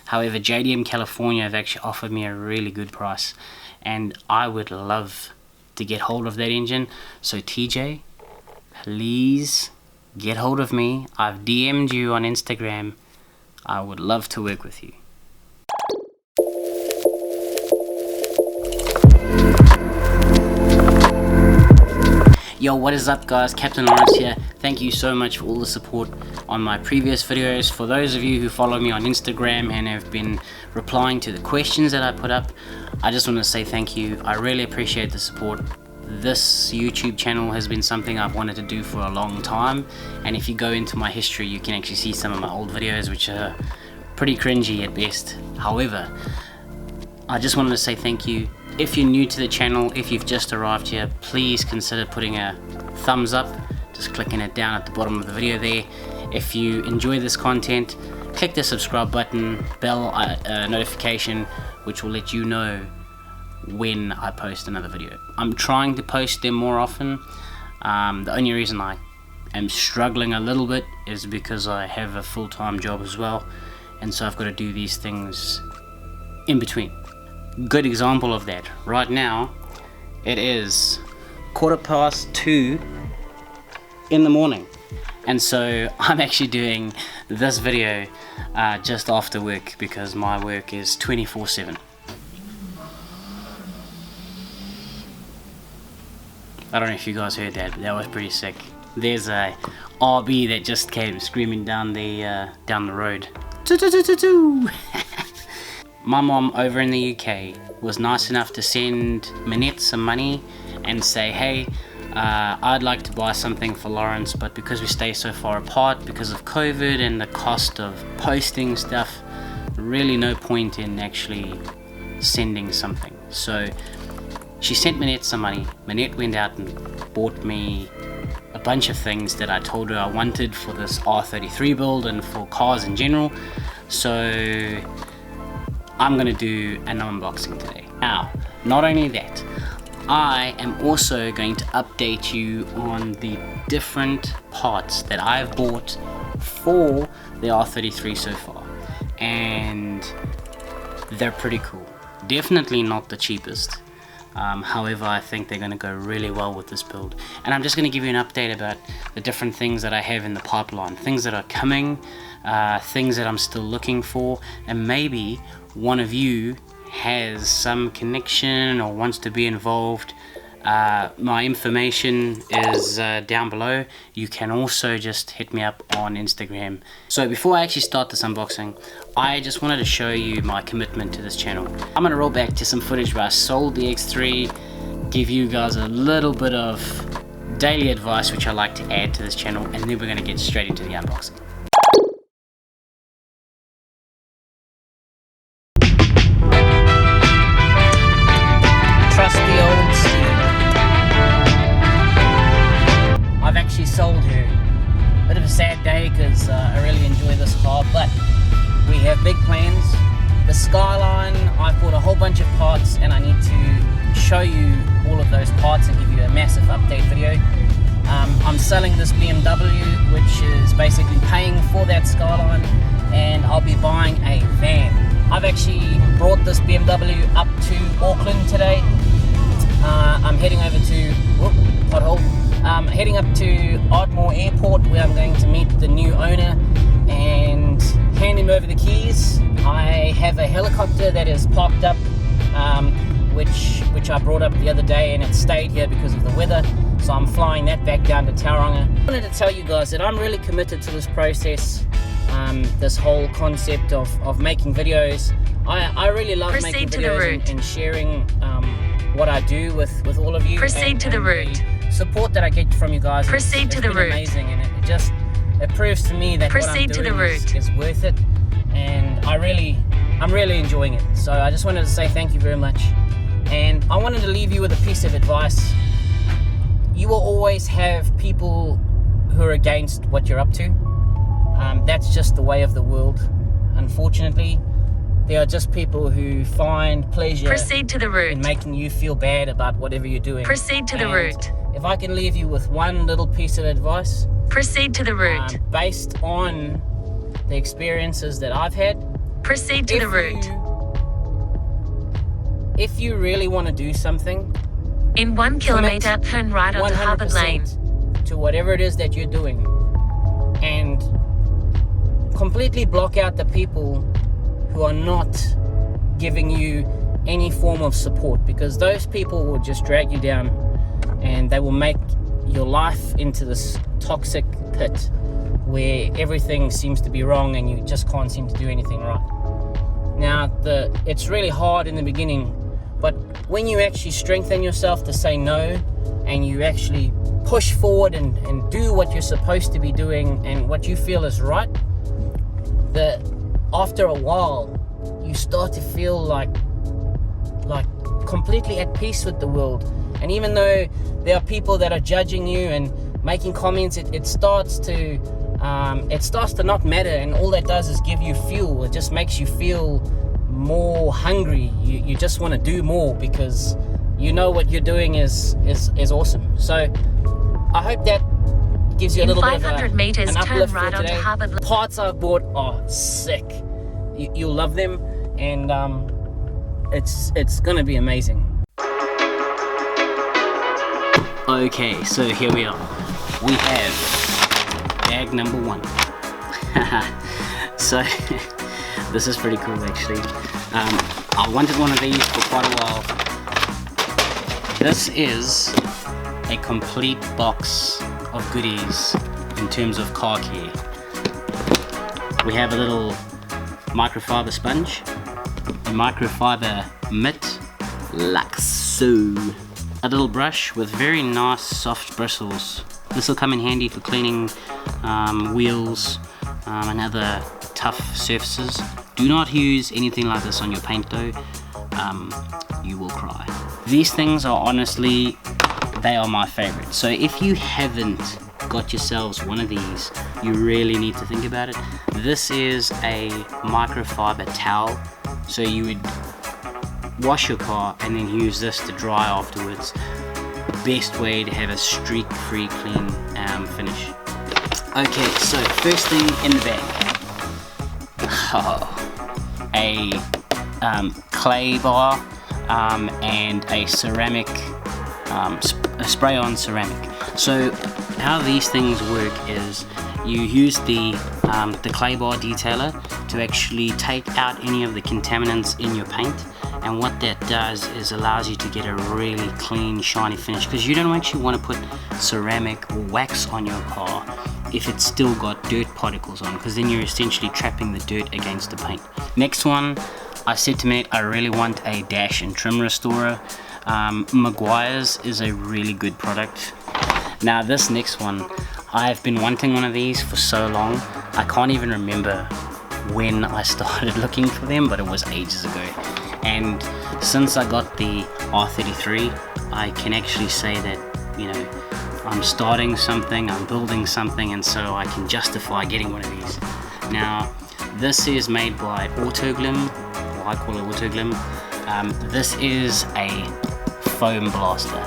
However, JDM California have actually offered me a really good price, and I would love to get hold of that engine. So TJ, please get hold of me. I've DM'd you on Instagram. I would love to work with you. Yo, what is up guys, Captain Lawrence here. Thank you so much for all the support on my previous videos. For those of you who follow me on Instagram and have been replying to the questions that I put up, I just want to say thank you. I really appreciate the support. This YouTube channel has been something I've wanted to do for a long time, and if you go into my history you can actually see some of my old videos which are pretty cringy at best. However, I just wanted to say thank you. If you're new to the channel, if you've just arrived here, please consider putting a thumbs up, just clicking it down at the bottom of the video there. If you enjoy this content, click the subscribe button, bell notification, which will let you know when I post another video. I'm trying to post them more often. The only reason I am struggling a little bit is because I have a full-time job as well, and so I've got to do these things in between. Good example of that. Right now it is 2:15 in the morning, and so I'm actually doing this video just after work because my work is 24/7. I don't know if you guys heard that, but that was pretty sick. There's a RB that just came screaming down the road. My mom over in the UK was nice enough to send Manette some money and say, hey, I'd like to buy something for Lawrence, but because we stay so far apart because of COVID and the cost of posting stuff, really no point in actually sending something. So she sent Manette some money. Manette went out and bought me a bunch of things that I told her I wanted for this R33 build and for cars in general. So I'm gonna do an unboxing today. Now, not only that, I am also going to update you on the different parts that I've bought for the R33 so far, and they're pretty cool. Definitely not the cheapest. However, I think they're going to go really well with this build, and I'm just going to give you an update about the different things that I have in the pipeline, things that are coming, things that I'm still looking for, and maybe one of you has some connection or wants to be involved. My information is down below. You can also just hit me up on Instagram. So before I actually start this unboxing, I just wanted to show you my commitment to this channel. I'm going to roll back to some footage where I sold the X3, give you guys a little bit of daily advice which I like to add to this channel, and then we're going to get straight into the unboxing. Sold her. Bit of a sad day because I really enjoy this car, but we have big plans. The Skyline, I bought a whole bunch of parts and I need to show you all of those parts and give you a massive update video. I'm selling this BMW, which is basically paying for that Skyline, and I'll be buying a van. I've actually brought this BMW up to Auckland today. I'm heading over to pothole. Heading up to Ardmore Airport where I'm going to meet the new owner and hand him over the keys. I have a helicopter that is parked up, which I brought up the other day, and it stayed here because of the weather, so I'm flying that back down to Tauranga. I wanted to tell you guys that I'm really committed to this process, this whole concept of making videos. I really love making videos and sharing what I do with all of you. Proceed to the route. Support that I get from you guys. Proceed to the route. Amazing, and it proves to me that what I'm doing is worth it, and I'm really enjoying it. So I just wanted to say thank you very much, and I wanted to leave you with a piece of advice. You will always have people who are against what you're up to. That's just the way of the world, unfortunately. There are just people who find pleasure in making you feel bad about whatever you're doing. Proceed to the route. If I can leave you with one little piece of advice, proceed to the route. Based on the experiences that I've had, Proceed to the route. If you really want to do something, In 1 kilometer, turn right onto Harvard Lane. 100% to whatever it is that you're doing, and completely block out the people who are not giving you any form of support, because those people will just drag you down and they will make your life into this toxic pit where everything seems to be wrong and you just can't seem to do anything right. Now, it's really hard in the beginning, but when you actually strengthen yourself to say no, and you actually push forward and do what you're supposed to be doing and what you feel is right, after a while you start to feel like completely at peace with the world. And even though there are people that are judging you and making comments, it starts to not matter, and all that does is give you fuel. It just makes you feel more hungry. You just want to do more because you know what you're doing is awesome. So I hope that gives you a little bit of 500 meters, an turn uplift right for onto today. Harvard Lane. Parts I've bought are sick. You'll love them, and it's gonna be amazing. Okay, so here we are. We have bag number 1. So this is pretty cool actually. I wanted one of these for quite a while. This is a complete box of goodies in terms of car care. We have a little microfiber sponge, a microfiber mitt, like so. A little brush with very nice soft bristles. This will come in handy for cleaning wheels and other tough surfaces. Do not use anything like this on your paint though. You will cry. These things are honestly, they are my favorite. So if you haven't got yourselves one of these, you really need to think about it. This is a microfiber towel. So you would wash your car and then use this to dry afterwards. Best way to have a streak-free clean finish. Okay, so first thing in the bag. A clay bar and a ceramic, a spray-on ceramic. So how these things work is you use the clay bar detailer to actually take out any of the contaminants in your paint, and what that does is allows you to get a really clean shiny finish, because you don't actually want to put ceramic or wax on your car if it's still got dirt particles on, because then you're essentially trapping the dirt against the paint. Next one, I said to Matt I really want a dash and trim restorer. Maguire's is a really good product. Now this next one, I've been wanting one of these for so long. I can't even remember when I started looking for them, but it was ages ago. And since I got the R33, I can actually say that, you know, I'm starting something, I'm building something, and so I can justify getting one of these. Now, this is made by Autoglym, or I call it Autoglym. This is a foam blaster.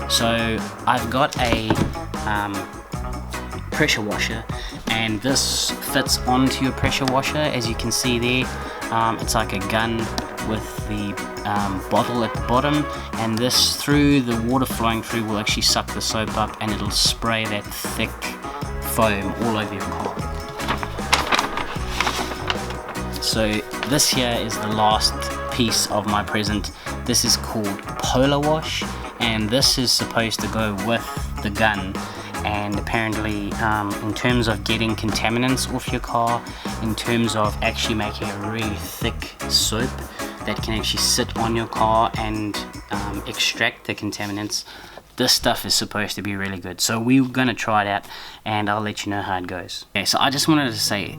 So I've got a pressure washer, and this fits onto your pressure washer, as you can see there. It's like a gun with the bottle at the bottom, and this, through the water flowing through, will actually suck the soap up and it'll spray that thick foam all over your car. So this here is the last piece of my present. This is called Polar Wash, and this is supposed to go with the gun. And apparently in terms of getting contaminants off your car, in terms of actually making a really thick soap that can actually sit on your car and extract the contaminants, this stuff is supposed to be really good. So we're gonna try it out and I'll let you know how it goes. Okay, so I just wanted to say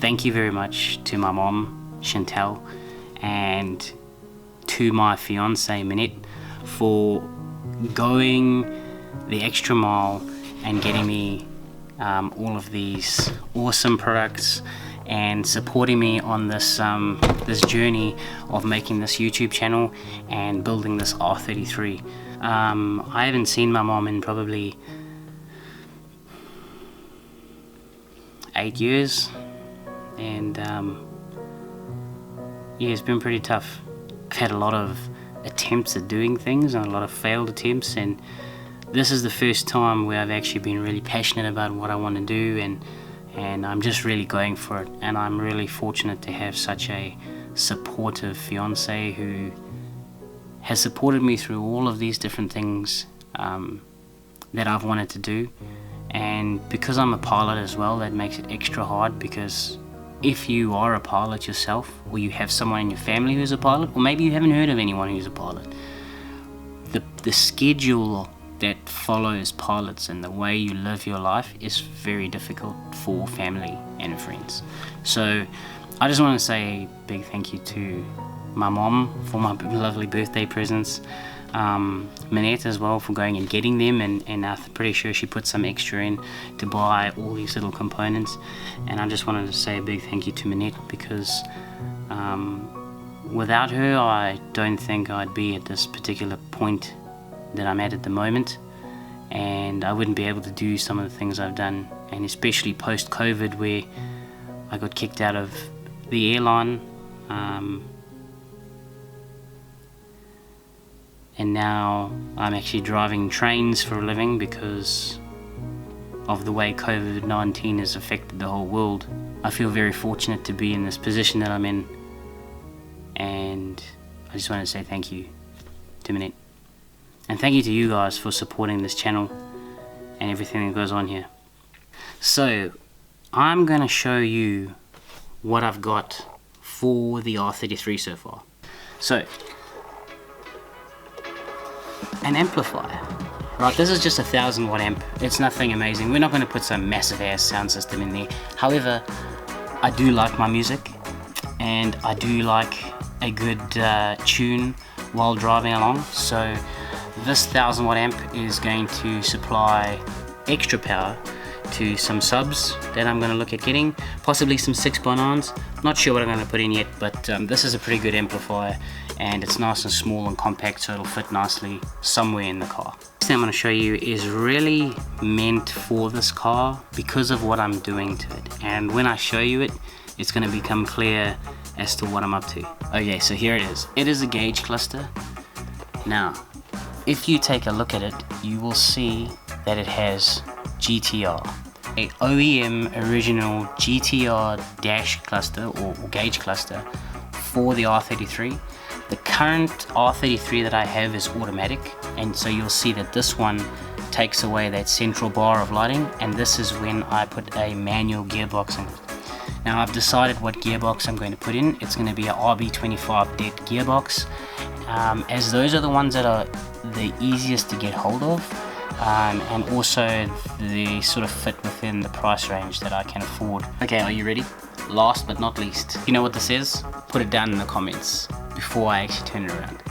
thank you very much to my mom, Chantel, and to my fiance, Minette, for going the extra mile and getting me all of these awesome products and supporting me on this this journey of making this YouTube channel and building this R33. I haven't seen my mom in probably 8 years, and yeah, it's been pretty tough. I've had a lot of attempts at doing things and a lot of failed attempts, and this is the first time where I've actually been really passionate about what I want to do, and I'm just really going for it. And I'm really fortunate to have such a supportive fiance who has supported me through all of these different things that I've wanted to do. And because I'm a pilot as well, that makes it extra hard, because if you are a pilot yourself, or you have someone in your family who's a pilot, or maybe you haven't heard of anyone who's a pilot, the schedule that follows pilots and the way you live your life is very difficult for family and friends. So I just want to say a big thank you to my mom for my lovely birthday presents, Manette as well for going and getting them, and I'm pretty sure she put some extra in to buy all these little components. And I just wanted to say a big thank you to Manette, because without her I don't think I'd be at this particular point that I'm at the moment, and I wouldn't be able to do some of the things I've done, and especially post-COVID where I got kicked out of the airline, and now I'm actually driving trains for a living because of the way COVID-19 has affected the whole world. I feel very fortunate to be in this position that I'm in, and I just want to say thank you to Manette. And thank you to you guys for supporting this channel and everything that goes on here. So I'm going to show you what I've got for the R33 so far. So, an amplifier. Right, this is just a 1000 watt amp. It's nothing amazing. We're not going to put some massive ass sound system in there. However, I do like my music, and I do like a good tune while driving along. So this 1000 watt amp is going to supply extra power to some subs that I'm going to look at getting, possibly some 6x9s. Not sure what I'm going to put in yet, but this is a pretty good amplifier, and it's nice and small and compact, so it'll fit nicely somewhere in the car. Next thing I'm going to show you is really meant for this car because of what I'm doing to it, and when I show you it, it's going to become clear as to what I'm up to. Okay, so here it is. It is a gauge cluster. Now, if you take a look at it, you will see that it has GTR, a OEM original GTR dash cluster or gauge cluster for the R33. The current R33 that I have is automatic, and so you'll see that this one takes away that central bar of lighting, and this is when I put a manual gearbox in it. Now I've decided what gearbox I'm going to put in. It's going to be a RB25 deck gearbox, as those are the ones that are the easiest to get hold of, and also they sort of fit within the price range that I can afford. Okay, are you ready? Last but not least, you know what this is? Put it down in the comments before I actually turn it around.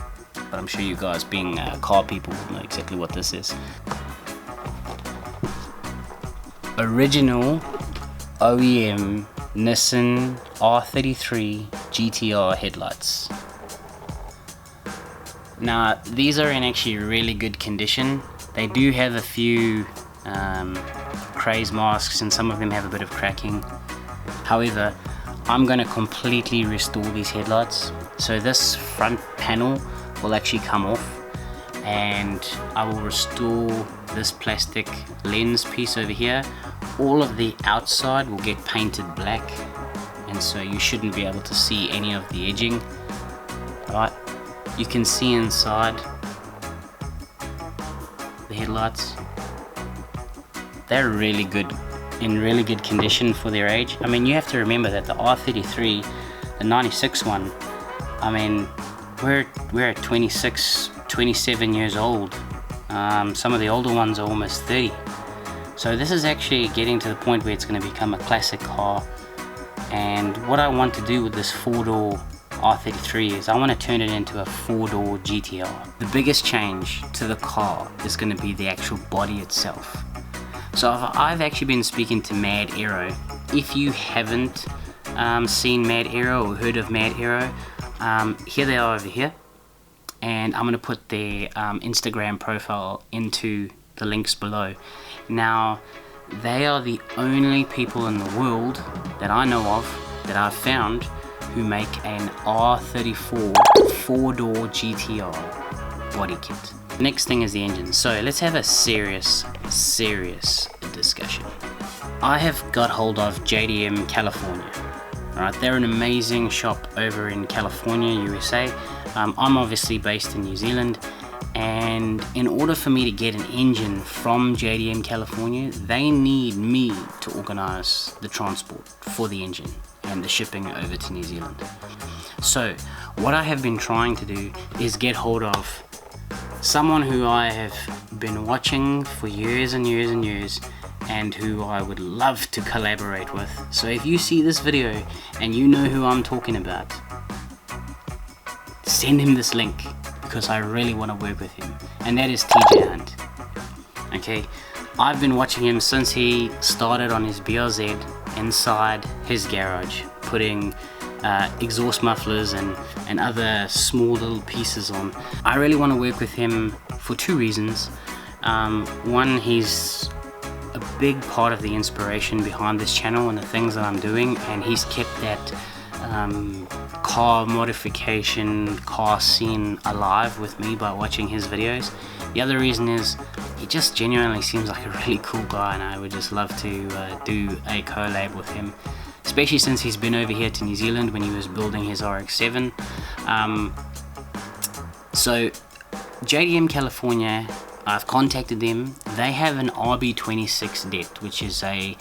But I'm sure you guys, being car people, know exactly what this is. Original OEM Nissan R33 GTR headlights. Now these are in actually really good condition. They do have a few craze masks, and some of them have a bit of cracking. However, I'm going to completely restore these headlights. So this front panel will actually come off, and I will restore this plastic lens piece over here. All of the outside will get painted black, and so you shouldn't be able to see any of the edging. Right, you can see inside the headlights. They're really good, in really good condition for their age. I mean, you have to remember that the R33, the 96 one, I mean, we're at 26, 27 years old. Some of the older ones are almost 30. So this is actually getting to the point where it's going to become a classic car. And what I want to do with this 4-door R33 is I want to turn it into a 4-door GTR. The biggest change to the car is going to be the actual body itself. So I've actually been speaking to MAD Aero. If you haven't seen MAD Aero or heard of MAD Aero, here they are over here, and I'm going to put their Instagram profile into the links below. Now, they are the only people in the world that I know of, that I've found, who make an R34 4-door GTR body kit. Next thing is the engine. So let's have a serious discussion. I have got hold of JDM California. Alright, they're an amazing shop over in California, USA. I'm obviously based in New Zealand, and in order for me to get an engine from JDM California, they need me to organize the transport for the engine and the shipping over to New Zealand. So what I have been trying to do is get hold of someone who I have been watching for years and years and years, and who I would love to collaborate with. So if you see this video and you know who I'm talking about, send him this link, because I really want to work with him, and that is TJ Hunt. Okay, I've been watching him since he started on his BRZ inside his garage, putting exhaust mufflers and other small little pieces on. I really want to work with him for two reasons. One, he's a big part of the inspiration behind this channel and the things that I'm doing, and he's kept that car modification, car scene alive with me by watching his videos. The other reason is he just genuinely seems like a really cool guy, and I would just love to do a collab with him, especially since he's been over here to New Zealand when he was building his RX-7. So JDM California, I've contacted them. They have an RB26 det, which is a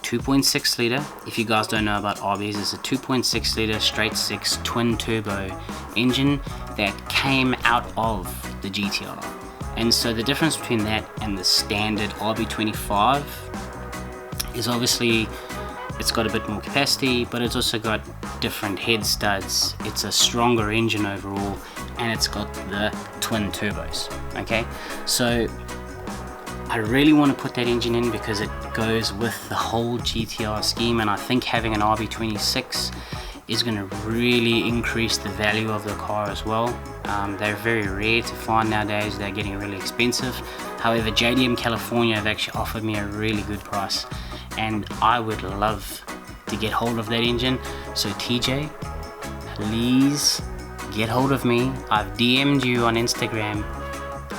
2.6 litre. If you guys don't know about RBs, it's a 2.6 litre straight 6 twin turbo engine that came out of the GTR. And so the difference between that and the standard RB25 is obviously it's got a bit more capacity, but it's also got different head studs. It's a stronger engine overall, and it's got the twin turbos. Okay, so I really want to put that engine in because it goes with the whole GTR scheme, and I think having an RB26 is going to really increase the value of the car as well. They're very rare to find nowadays. They're getting really expensive. However, JDM California have actually offered me a really good price, and I would love to get hold of that engine. So TJ, please get hold of me. I've DM'd you on Instagram.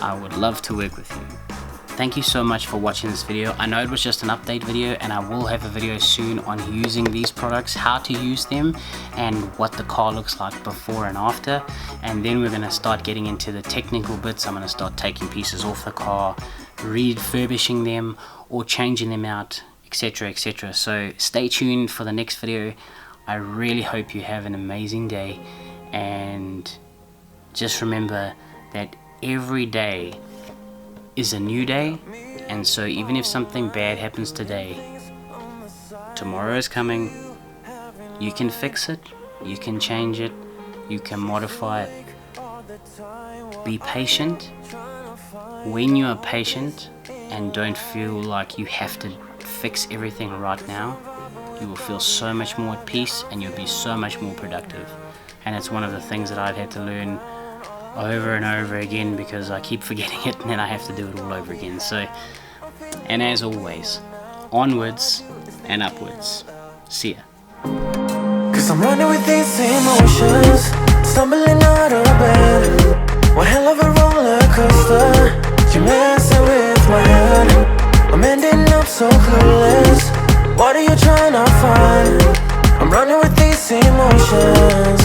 I would love to work with you. Thank you so much for watching this video. I know it was just an update video, and I will have a video soon on using these products, how to use them, and what the car looks like before and after. And then we're going to start getting into the technical bits. I'm going to start taking pieces off the car, refurbishing them, or changing them out, etc, etc. So stay tuned for the next video. I really hope you have an amazing day, and just remember that every day is a new day, and so even if something bad happens today, tomorrow is coming. You can fix it, you can change it, you can modify it. Be patient. When you are patient and don't feel like you have to fix everything right now, you will feel so much more at peace, and you'll be so much more productive. And it's one of the things that I've had to learn over and over again, because I keep forgetting it and then I have to do it all over again. So, and as always, onwards and upwards. See ya. Cause I'm running with these emotions, stumbling out of bed. One hell of a roller coaster, you're messing with my head. I'm ending up so clueless. What are you trying to find? I'm running with these emotions.